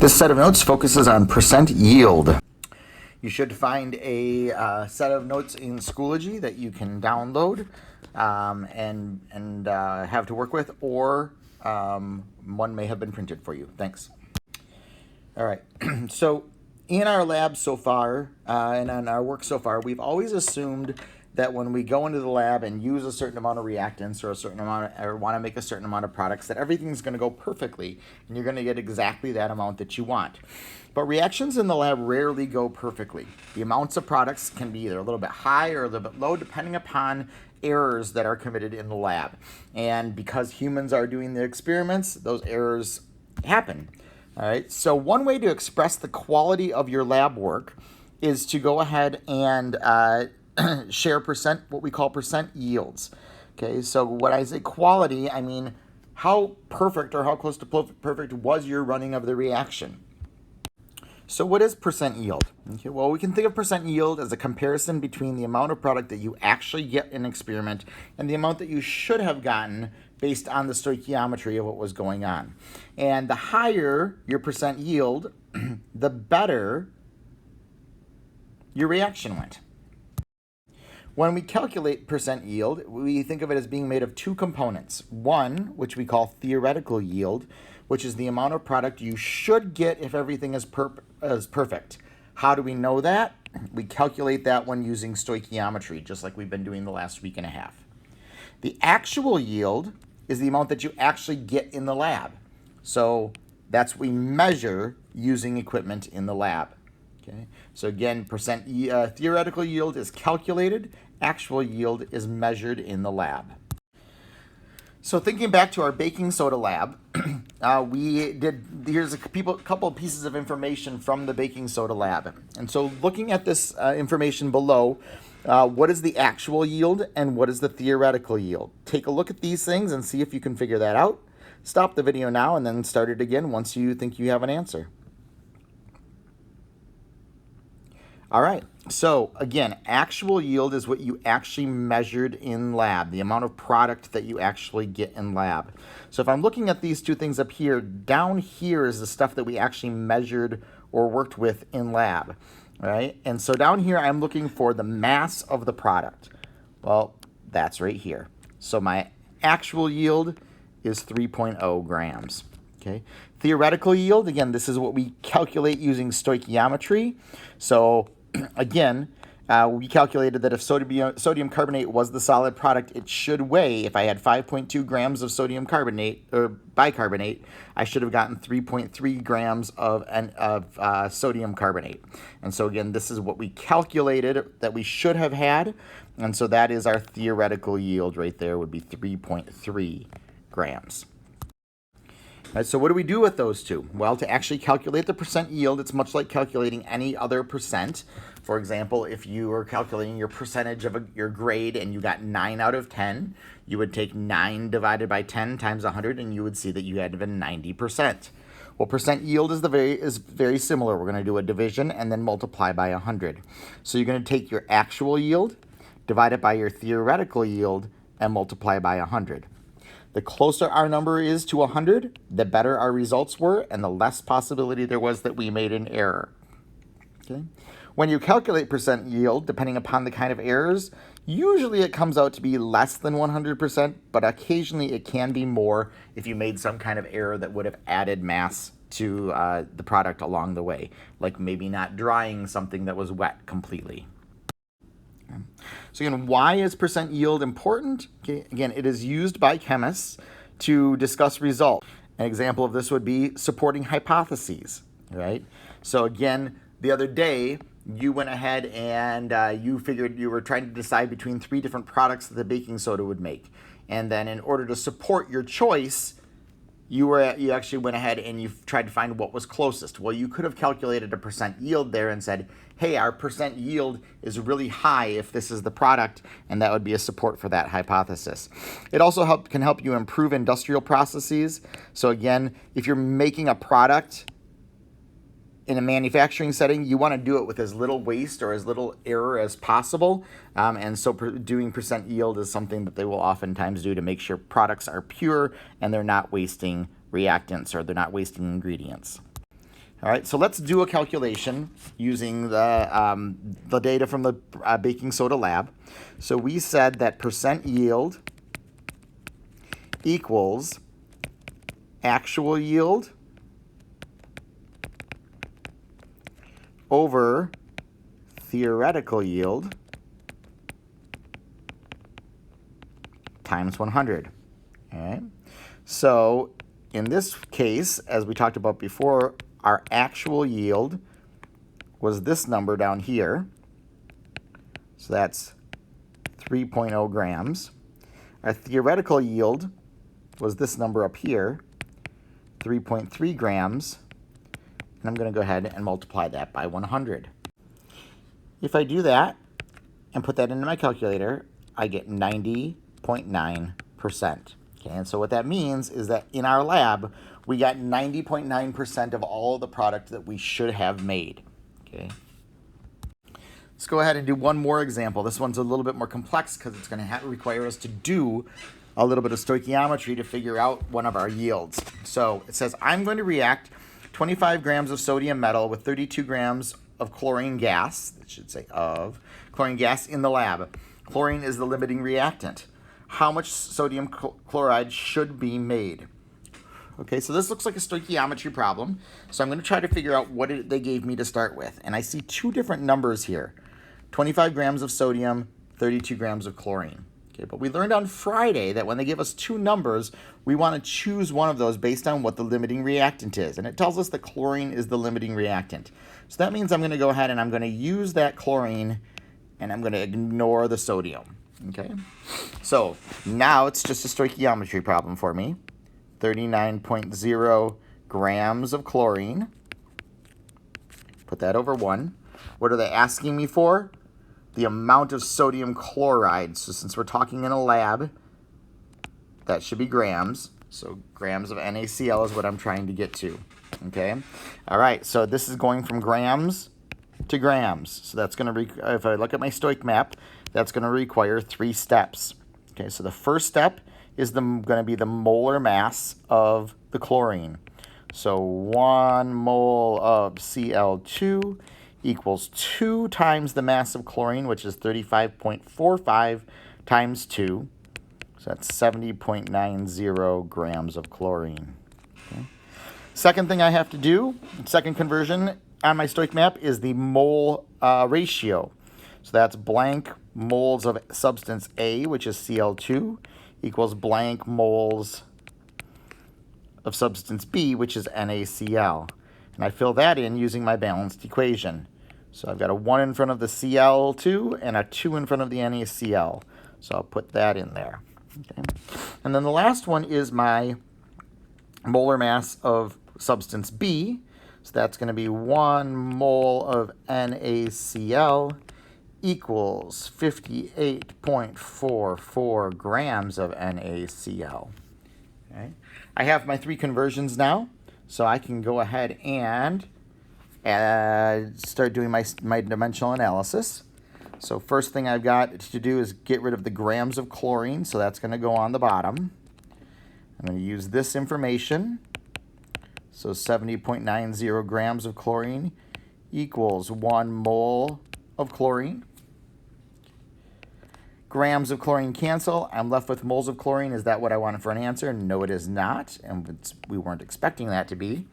This set of notes focuses on percent yield. You should find a set of notes in Schoology that you can download and have to work with, or one may have been printed for you. Thanks. All right. So in our lab so far and on our work so far, we've always assumed that when we go into the lab and use a certain amount of reactants or a certain amount or want to make a certain amount of products, that everything's going to go perfectly and you're going to get exactly that amount that you want. But reactions in the lab rarely go perfectly. The amounts of products can be either a little bit high or a little bit low depending upon errors that are committed in the lab. And because humans are doing the experiments, those errors happen. All right. So one way to express the quality of your lab work is to go ahead and share what we call percent yields. Okay, so when I say quality, I mean how perfect or how close to perfect was your running of the reaction. So what is percent yield? Okay, well, we can think of percent yield as a comparison between the amount of product that you actually get in an experiment and the amount that you should have gotten based on the stoichiometry of what was going on. And the higher your percent yield, the better your reaction went. When we calculate percent yield, we think of it as being made of two components. One, which we call theoretical yield, which is the amount of product you should get if everything is perfect. How do we know that? We calculate that one using stoichiometry, just like we've been doing the last week and a half. The actual yield is the amount that you actually get in the lab. So that's what we measure using equipment in the lab. Okay. So again, percent theoretical yield is calculated, actual yield is measured in the lab. So thinking back to our baking soda lab, here's a couple of pieces of information from the baking soda lab. And so looking at this information below, what is the actual yield and what is the theoretical yield? Take a look at these things and see if you can figure that out. Stop the video now and then start it again once you think you have an answer. All right, so again, actual yield is what you actually measured in lab, the amount of product that you actually get in lab. So if I'm looking at these two things up here, down here is the stuff that we actually measured or worked with in lab, right? And so down here, I'm looking for the mass of the product. Well, that's right here. So my actual yield is 3.0 grams. Okay. Theoretical yield, again, this is what we calculate using stoichiometry. So again, we calculated that if sodium carbonate was the solid product, it should weigh, if I had 5.2 grams of sodium carbonate or bicarbonate, I should have gotten 3.3 grams of sodium carbonate. And so again, this is what we calculated that we should have had. And so that is our theoretical yield right there, would be 3.3 grams. All right, so what do we do with those two? Well, to actually calculate the percent yield, it's much like calculating any other percent. For example, if you were calculating your percentage of your grade and you got 9 out of 10, you would take 9 divided by 10 times 100 and you would see that you had been 90%. Well, percent yield is very similar. We're going to do a division and then multiply by 100. So you're going to take your actual yield, divide it by your theoretical yield, and multiply by 100. The closer our number is to 100, the better our results were and the less possibility there was that we made an error. Okay? When you calculate percent yield, depending upon the kind of errors, usually it comes out to be less than 100%, but occasionally it can be more if you made some kind of error that would have added mass to the product along the way, like maybe not drying something that was wet completely. So again, why is percent yield important? Okay, again, it is used by chemists to discuss results. An example of this would be supporting hypotheses, right? So again, the other day, you went ahead and you figured you were trying to decide between 3 different products that the baking soda would make. And then in order to support your choice, you actually went ahead and you tried to find what was closest. Well, you could have calculated a percent yield there and said, hey, our percent yield is really high if this is the product, and that would be a support for that hypothesis. It also can help you improve industrial processes. So again, if you're making a product in a manufacturing setting, you want to do it with as little waste or as little error as possible. And so doing percent yield is something that they will oftentimes do to make sure products are pure and they're not wasting reactants or they're not wasting ingredients. All right, so let's do a calculation using the data from the baking soda lab. So we said that percent yield equals actual yield over theoretical yield times 100. All right, so in this case, as we talked about before, our actual yield was this number down here. So that's 3.0 grams. Our theoretical yield was this number up here, 3.3 grams. And I'm going to go ahead and multiply that by 100. If I do that and put that into my calculator, I get 90.9%. Okay, and so what that means is that in our lab, we got 90.9% of all of the product that we should have made. Okay. Let's go ahead and do one more example. This one's a little bit more complex because it's going to require us to do a little bit of stoichiometry to figure out one of our yields. So it says, I'm going to react 25 grams of sodium metal with 32 grams of chlorine gas, it should say of, chlorine gas in the lab. Chlorine is the limiting reactant. How much sodium chloride should be made? Okay, so this looks like a stoichiometry problem. So I'm going to try to figure out what they gave me to start with. And I see two different numbers here. 25 grams of sodium, 32 grams of chlorine. Okay, but we learned on Friday that when they give us two numbers, we want to choose one of those based on what the limiting reactant is. And it tells us that chlorine is the limiting reactant. So that means I'm going to go ahead and I'm going to use that chlorine and I'm going to ignore the sodium. Okay, so now it's just a stoichiometry problem for me. 39.0 grams of chlorine. Put that over 1. What are they asking me for? The amount of sodium chloride. So since we're talking in a lab, that should be grams. So grams of NaCl is what I'm trying to get to. Okay, all right, so this is going from grams to grams. So that's going to, if I look at my stoich map, that's going to require 3 steps. Okay, so the first step is going to be the molar mass of the chlorine. So 1 mole of Cl2 equals 2 times the mass of chlorine, which is 35.45 times 2. So that's 70.90 grams of chlorine. Okay. Second thing I have to do, second conversion on my stoich map, is the mole ratio. So that's blank moles of substance A, which is Cl2, equals blank moles of substance B, which is NaCl. And I fill that in using my balanced equation. So I've got a 1 in front of the Cl2 and a 2 in front of the NaCl. So I'll put that in there. Okay. And then the last one is my molar mass of substance B. So that's going to be 1 mole of NaCl equals 58.44 grams of NaCl. Okay. I have my 3 conversions now, so I can go ahead and start doing my dimensional analysis. So first thing I've got to do is get rid of the grams of chlorine, so that's going to go on the bottom. I'm going to use this information. So 70.90 grams of chlorine equals 1 mole of chlorine. Grams of chlorine cancel. I'm left with moles of chlorine. Is that what I wanted for an answer? No, it is not, and we weren't expecting that to be.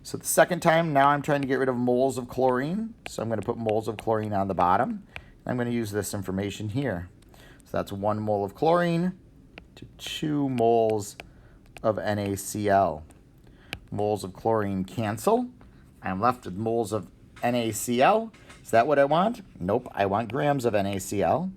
So the second time, now I'm trying to get rid of moles of chlorine. So I'm going to put moles of chlorine on the bottom. I'm going to use this information here. So that's 1 mole of chlorine to 2 moles of NaCl. Moles of chlorine cancel. I'm left with moles of NaCl. Is that what I want? Nope, I want grams of NaCl.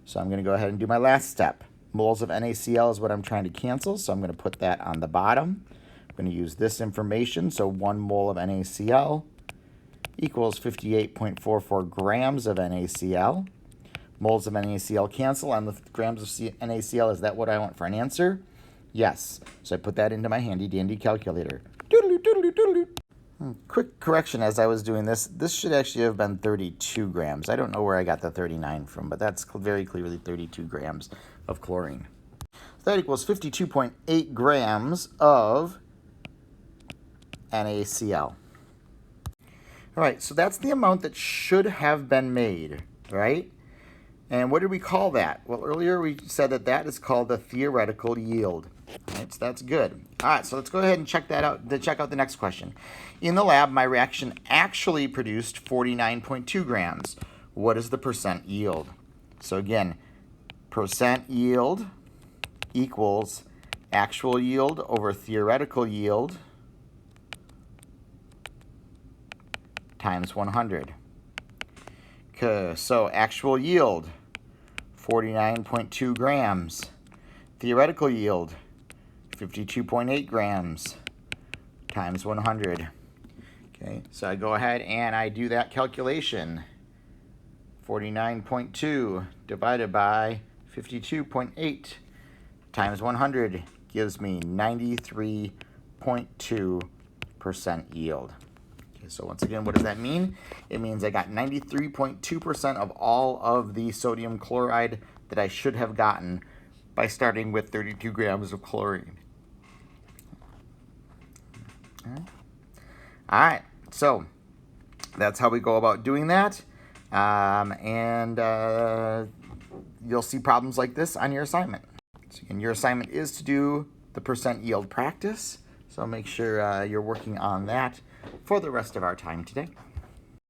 So I'm going to go ahead and do my last step. Moles of NaCl is what I'm trying to cancel, so I'm going to put that on the bottom. I'm going to use this information, so 1 mole of NaCl equals 58.44 grams of NaCl. Moles of NaCl cancel. I'm with grams of NaCl. Is that what I want for an answer? Yes. So I put that into my handy-dandy calculator. Doodaloo, doodaloo, doodaloo. Quick correction as I was doing this. This should actually have been 32 grams. I don't know where I got the 39 from, but that's very clearly 32 grams of chlorine. So that equals 52.8 grams of NaCl. All right, so that's the amount that should have been made, right? And what did we call that? Well, earlier we said that that is called the theoretical yield. All right, so that's good. All right, so let's go ahead and check that out. Check out the next question. In the lab, my reaction actually produced 49.2 grams. What is the percent yield? So again, percent yield equals actual yield over theoretical yield times 100. Okay, so actual yield, 49.2 grams. Theoretical yield, 52.8 grams times 100. Okay, so I go ahead and I do that calculation. 49.2 divided by 52.8 times 100 gives me 93.2% yield. Okay, so once again, what does that mean? It means I got 93.2% of all of the sodium chloride that I should have gotten by starting with 32 grams of chlorine. All right, so that's how we go about doing that. You'll see problems like this on your assignment. So again, your assignment is to do the percent yield practice. So make sure you're working on that for the rest of our time today.